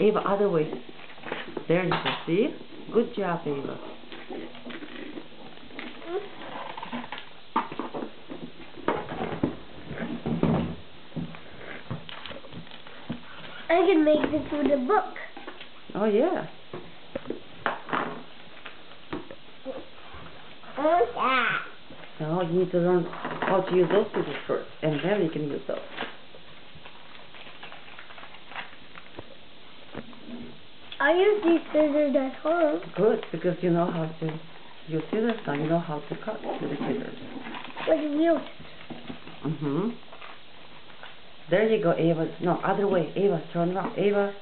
Ava, other way. There you go. See? Good job, Ava. I can make this with a book. Oh, yeah. No, you need to learn how to use those scissors first, and then you can use those. I use these scissors at home. Good, because you know how to use scissors now. You know how to cut with the scissors. With wheels. Mm-hmm. There you go, Ava. No, other way. Ava, turn around. Ava.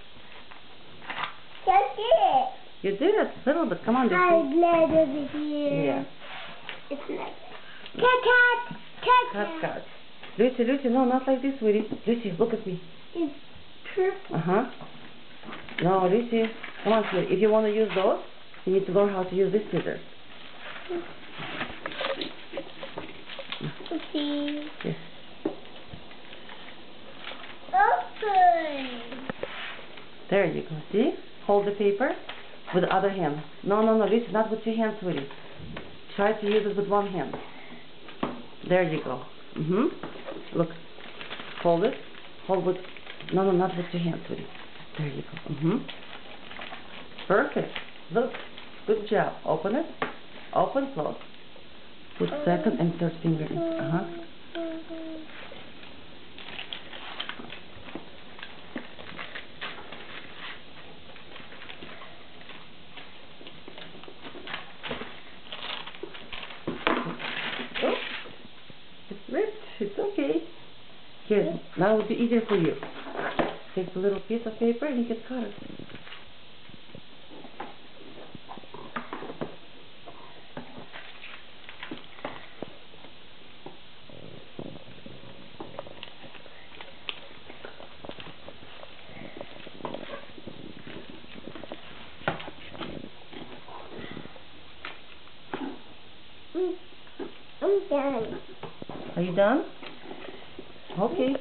Just it. You did it. A little bit. Come on, I'm Lucy. glad over here. Yeah. It's like cat, cat, cat, Cut, cut. Lucy, Lucy, no, not like this, sweetie. Lucy, look at me. It's purple. Uh-huh. No, Lucy. Come on, sweetie. If you want to use those, you need to learn how to use these scissors. See. Yes. Open. There you go. See? Hold the paper with the other hand. No, no, no, Lucy, not with your hand, sweetie. Try to use it with one hand. There you go. Mm-hmm. Look. Hold it. Hold with... No, no, not with your hand, sweetie. There you go. Mm-hmm. Perfect. Look. Good job. Open it. Open, close. Put second and third finger in. Uh-huh. Oh, it's ripped. It's okay. Here, now it will be easier for you. Take the little piece of paper and you can cut it. I'm done. Are you done? Okay.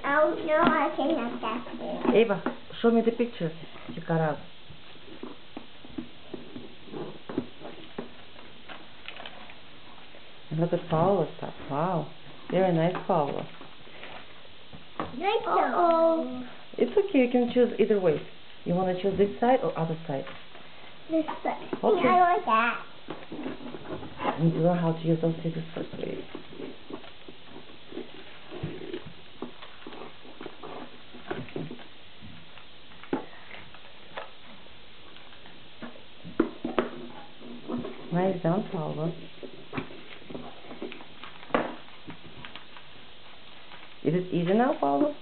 Oh, no, I cannot catch it. Ava, show me the picture you cut out. And look at Paula's stuff. Wow. Very nice, Paula. Uh-oh. It's okay. You can choose either way. You want to choose this side or other side? This side. Okay. I want that. You need to learn how to use those scissors first, please. Nice done, Paula. Is it easy now, Paula?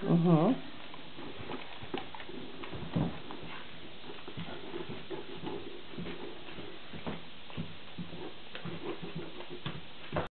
Mm-hmm.